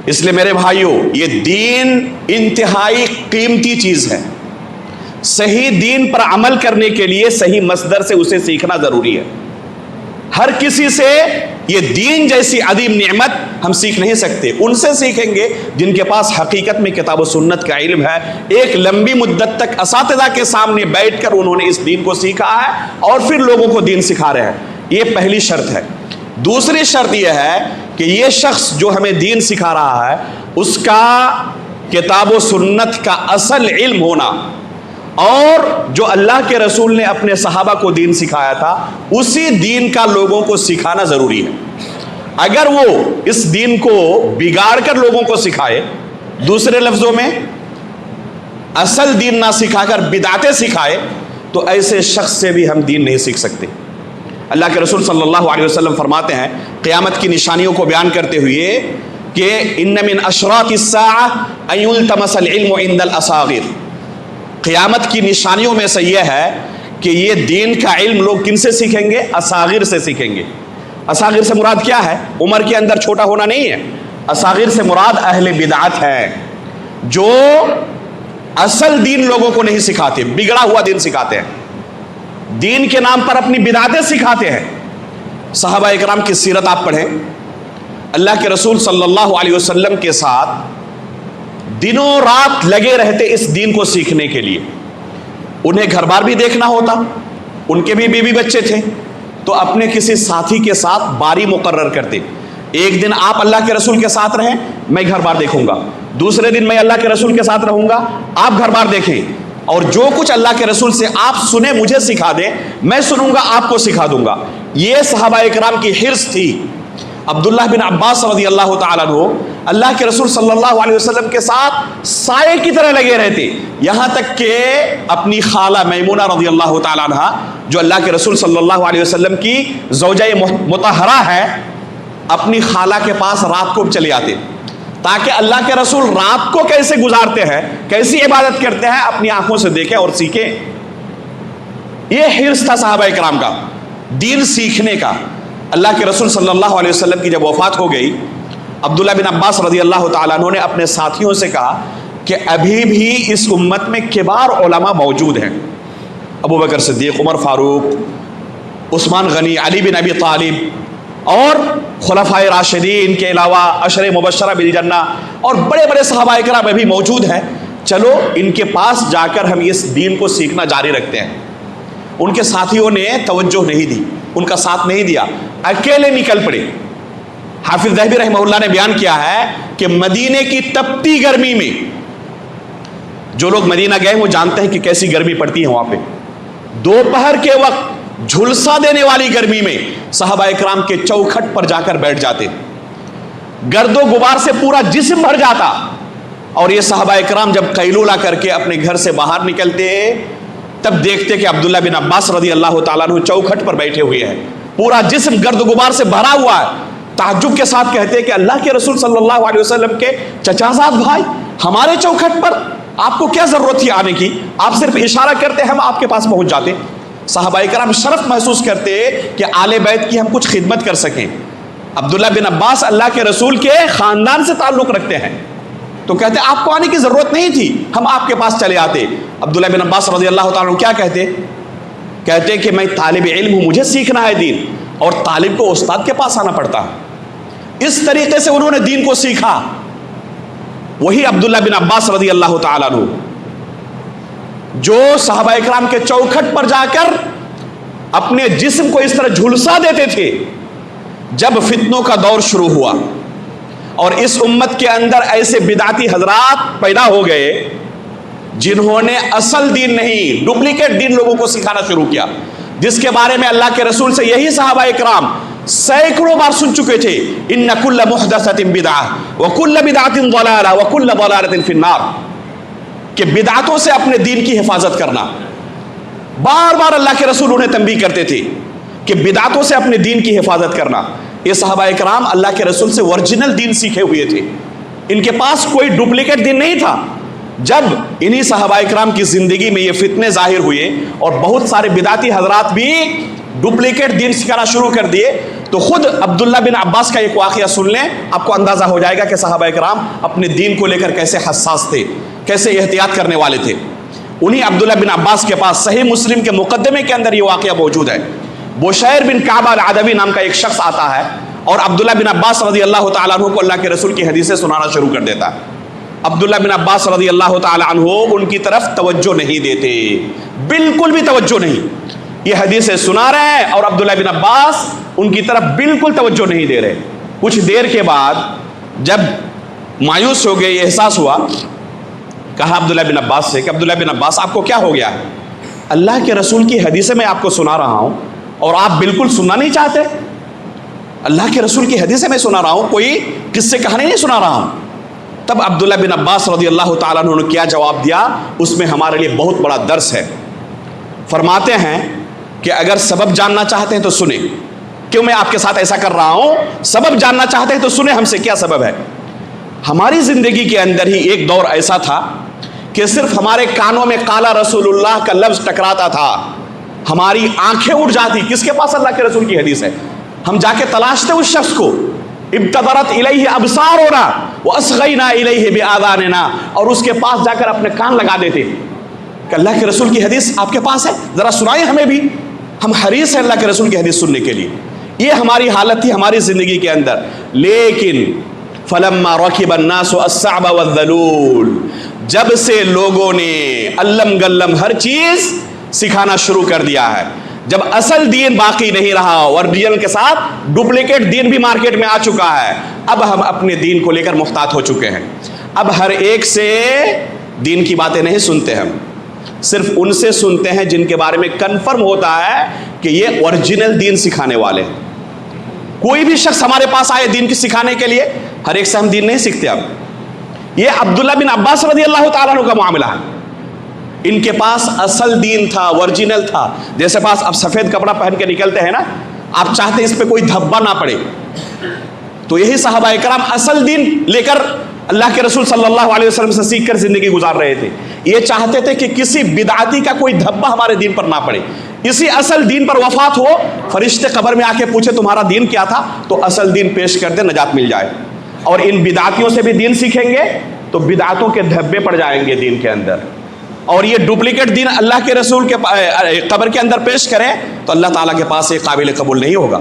اس لیے میرے بھائیوں، یہ دین انتہائی قیمتی چیز ہے. صحیح دین پر عمل کرنے کے لیے صحیح مصدر سے اسے سیکھنا ضروری ہے. ہر کسی سے یہ دین جیسی عظیم نعمت ہم سیکھ نہیں سکتے. ان سے سیکھیں گے جن کے پاس حقیقت میں کتاب و سنت کا علم ہے، ایک لمبی مدت تک اساتذہ کے سامنے بیٹھ کر انہوں نے اس دین کو سیکھا ہے اور پھر لوگوں کو دین سکھا رہے ہیں. یہ پہلی شرط ہے. دوسری شرط یہ ہے کہ یہ شخص جو ہمیں دین سکھا رہا ہے اس کا کتاب و سنت کا اصل علم ہونا، اور جو اللہ کے رسول نے اپنے صحابہ کو دین سکھایا تھا اسی دین کا لوگوں کو سکھانا ضروری ہے. اگر وہ اس دین کو بگاڑ کر لوگوں کو سکھائے، دوسرے لفظوں میں اصل دین نہ سکھا کر بدعتیں سکھائے، تو ایسے شخص سے بھی ہم دین نہیں سیکھ سکتے. اللہ کے رسول صلی اللہ علیہ وسلم فرماتے ہیں قیامت کی نشانیوں کو بیان کرتے ہوئے کہ ان من اشراط الساعہ ان یلتمس العلم عند الاصاغر. قیامت کی نشانیوں میں سے یہ ہے کہ یہ دین کا علم لوگ کن سے سیکھیں گے؟ اصاغر سے سیکھیں گے. اصاغر سے مراد کیا ہے؟ عمر کے اندر چھوٹا ہونا نہیں ہے. اصاغر سے مراد اہل بدعت ہے، جو اصل دین لوگوں کو نہیں سکھاتے، بگڑا ہوا دین سکھاتے ہیں، دین کے نام پر اپنی بدعتیں سکھاتے ہیں. صحابہ اکرام کی سیرت آپ پڑھیں. اللہ کے رسول صلی اللہ علیہ وسلم کے ساتھ دنوں رات لگے رہتے اس دین کو سیکھنے کے لیے. انہیں گھر بار بھی دیکھنا ہوتا، ان کے بھی بیوی بچے تھے، تو اپنے کسی ساتھی کے ساتھ باری مقرر کرتے. ایک دن آپ اللہ کے رسول کے ساتھ رہیں، میں گھر بار دیکھوں گا. دوسرے دن میں اللہ کے رسول کے ساتھ رہوں گا، آپ گھر بار دیکھیں. اور جو کچھ اللہ کے رسول سے آپ سنیں مجھے سکھا دیں، میں سنوں گا آپ کو سکھا دوں گا. یہ صحابہ اکرام کی حرص تھی. عبداللہ بن عباس رضی اللہ تعالیٰ عنہ اللہ کے رسول صلی اللہ علیہ وسلم کے ساتھ سائے کی طرح لگے رہتے، یہاں تک کہ اپنی خالہ میمونہ رضی اللہ تعالیٰ عنہ جو اللہ کے رسول صلی اللہ علیہ وسلم کی زوجہ مطہرہ ہے، اپنی خالہ کے پاس رات کو چلے آتے تاکہ اللہ کے رسول رات کو کیسے گزارتے ہیں، کیسی عبادت کرتے ہیں، اپنی آنکھوں سے دیکھیں اور سیکھیں. یہ حرص تھا صحابہ اکرام کا دین سیکھنے کا. اللہ کے رسول صلی اللہ علیہ وسلم کی جب وفات ہو گئی، عبداللہ بن عباس رضی اللہ تعالیٰ عنہ نے اپنے ساتھیوں سے کہا کہ ابھی بھی اس امت میں کبار علماء موجود ہیں. ابو بکر صدیق، عمر فاروق، عثمان غنی، علی بن ابی طالب اور خلفائے راشدین کے علاوہ عشر مبشرہ بالجنہ اور بڑے بڑے صحابہ اکرام ابھی موجود ہیں. چلو ان کے پاس جا کر ہم اس دین کو سیکھنا جاری رکھتے ہیں. ان کے ساتھیوں نے توجہ نہیں دی، ان کا ساتھ نہیں دیا، اکیلے نکل پڑے. حافظ ذہبی رحمہ اللہ نے بیان کیا ہے کہ مدینے کی تپتی گرمی میں، جو لوگ مدینہ گئے وہ جانتے ہیں کہ کیسی گرمی پڑتی ہے وہاں پہ. دوپہر کے وقت جھلسا دینے والی گرمی میں صحابہ اکرام کے چوکھٹ پر جا کر بیٹھ جاتے، گرد و غبار سے پورا جسم بھر جاتا. اور یہ صحابہ اکرام جب قیلولہ کر کے اپنے گھر سے باہر نکلتے تب دیکھتے کہ عبداللہ بن عباس رضی اللہ تعالیٰ عنہ چوکھٹ پر بیٹھے ہوئے ہیں، پورا جسم گرد و غبار سے بھرا ہوا ہے. تعجب کے ساتھ کہتے کہ اللہ کے رسول صلی اللہ علیہ وسلم کے چچا زاد بھائی ہمارے چوکھٹ پر، آپ کو کیا ضرورت تھی آنے کی؟ آپ صرف اشارہ کرتے ہم آپ کے پاس پہنچ جاتے. صحابہ اکرام شرف محسوس کرتے کہ آل بیت کی ہم کچھ خدمت کر سکیں. عبداللہ بن عباس اللہ کے رسول کے خاندان سے تعلق رکھتے ہیں، تو کہتے آپ کو آنے کی ضرورت نہیں تھی، ہم آپ کے پاس چلے آتے. عبداللہ بن عباس رضی اللہ تعالیٰ عنہ کیا کہتے کہ میں طالب علم ہوں، مجھے سیکھنا ہے دین، اور طالب کو استاد کے پاس آنا پڑتا ہے. اس طریقے سے انہوں نے دین کو سیکھا. وہی عبداللہ بن عباس رضی اللہ تعالیٰ عنہ جو صحابہ اکرام کے چوکھٹ پر جا کر اپنے جسم کو اس طرح جھلسا دیتے تھے. جب فتنوں کا دور شروع ہوا اور اس امت کے اندر ایسے بدعتی حضرات پیدا ہو گئے جنہوں نے اصل دین نہیں ڈپلیکیٹ دین لوگوں کو سکھانا شروع کیا، جس کے بارے میں اللہ کے رسول سے یہی صحابہ اکرام سینکڑوں بار سن چکے تھے، ان کل محدثۃ بدعہ وکل بدعۃ ضلالہ وکل ضلالۃ فی النار، کہ بدعتوں سے اپنے دین کی حفاظت کرنا. بار بار اللہ کے رسول انہیں تنبیہ کرتے تھے کہ بدعتوں سے اپنے دین کی حفاظت کرنا. یہ صحابہ اکرام اللہ کے رسول سے ورجنل دین سیکھے ہوئے تھے، ان کے پاس کوئی ڈپلیکیٹ دین نہیں تھا. جب انہی صحابہ اکرام کی زندگی میں یہ فتنے ظاہر ہوئے اور بہت سارے بدعتی حضرات بھی ڈپلیکیٹ دین سکھانا شروع کر دیے، تو خود عبداللہ بن عباس کا ایک واقعہ سن لیں، آپ کو اندازہ ہو جائے گا کہ صحابہ کرام اپنے دین کو لے کر کیسے حساس تھے، کیسے احتیاط کرنے والے تھے۔ انہی عبداللہ بن عباس کے پاس صحیح مسلم کے مقدمے کے اندر یہ واقعہ موجود ہے۔ بشیر بن کعب العدوی نام کا ایک شخص آتا ہے اور عبداللہ بن عباس رضی اللہ تعالیٰ عنہ کو اللہ کے رسول کی حدیثیں سنانا شروع کر دیتا ہے۔ عبداللہ بن عباس رضی اللہ تعالیٰ عنہ ان کی طرف توجہ نہیں دیتے، بالکل بھی توجہ نہیں۔ یہ حدیثیں سنا رہے ہیں اور عبداللہ بن عباس ان کی طرف بالکل توجہ نہیں دے رہے۔ کچھ دیر کے بعد جب مایوس ہو گئے، یہ احساس ہوا، کہا عبداللہ بن عباس سے کہ عبداللہ بن عباس آپ کو کیا ہو گیا ہے؟ اللہ کے رسول کی حدیثیں میں آپ کو سنا رہا ہوں اور آپ بالکل سننا نہیں چاہتے۔ اللہ کے رسول کی حدیثیں میں سنا رہا ہوں، کوئی قصے کہانی نہیں سنا رہا ہوں۔ تب عبداللہ بن عباس رضی اللہ تعالیٰ عنہ نے کیا جواب دیا، اس میں ہمارے لیے بہت بڑا درس ہے۔ فرماتے ہیں کہ اگر سبب جاننا چاہتے ہیں تو سنیں، کیوں میں آپ کے ساتھ ایسا کر رہا ہوں؟ سبب جاننا چاہتے ہیں تو سنیں ہم سے کیا سبب ہے۔ ہماری زندگی کے اندر ہی ایک دور ایسا تھا کہ صرف ہمارے کانوں میں قال رسول اللہ کا لفظ ٹکراتا تھا، ہماری آنکھیں اٹھ جاتی، کس کے پاس اللہ کے رسول کی حدیث ہے، ہم جا کے تلاشتے اس شخص کو، ابتدرت الیہ ابصارنا واصغینا الیہ بآذاننا، اور اس کے پاس جا کر اپنے کان لگا دیتے کہ اللہ کے رسول کی حدیث آپ کے پاس ہے، ذرا سنائیں ہمیں بھی، ہم حریص ہیں اللہ کے رسول کی حدیث سننے کے لیے۔ یہ ہماری حالت تھی ہماری زندگی کے اندر۔ لیکن فلما رکب الناس الصعب والذلول، جب سے لوگوں نے علم گلم ہر چیز سکھانا شروع کر دیا ہے، جب اصل دین باقی نہیں رہا، اوریجنل کے ساتھ ڈپلیکیٹ دین بھی مارکیٹ میں آ چکا ہے، اب ہم اپنے دین کو لے کر محتاط ہو چکے ہیں۔ اب ہر ایک سے دین کی باتیں نہیں سنتے، ہم صرف ان سے سنتے ہیں جن کے بارے میں کنفرم ہوتا ہے کہ یہ اوریجنل دین سکھانے والے ہیں۔ کوئی بھی شخص ہمارے پاس آئے دین کی سکھانے کے لیے، ہر ایک سے ہم دین نہیں سیکھتے۔ اب یہ عبداللہ بن عباس رضی اللہ تعالیٰ عنہ کا معاملہ ہے، ان کے پاس اصل دین تھا، اوریجنل تھا۔ جیسے پاس اب سفید کپڑا پہن کے نکلتے ہیں نا، آپ چاہتے ہیں اس پہ کوئی دھبا نہ پڑے، تو یہی صحابہ کرام اصل دین لے کر اللہ کے رسول صلی اللہ علیہ وسلم سے سیکھ کر زندگی گزار رہے تھے۔ یہ چاہتے تھے کہ کسی بدعتی کا کوئی دھبا ہمارے دین پر نہ پڑے، اسی اصل دین پر وفات ہو، فرشتے قبر میں آ کے پوچھے تمہارا دین کیا تھا، تو اصل دین پیش کر دے، نجات مل جائے۔ اور ان بدعتیوں سے بھی دین سیکھیں گے تو بدعتوں کے دھبے پڑ جائیں گے دین کے اندر، اور یہ ڈپلیکیٹ دین اللہ کے رسول کے قبر کے اندر پیش کریں تو اللہ تعالیٰ کے پاس یہ قابل قبول نہیں ہوگا۔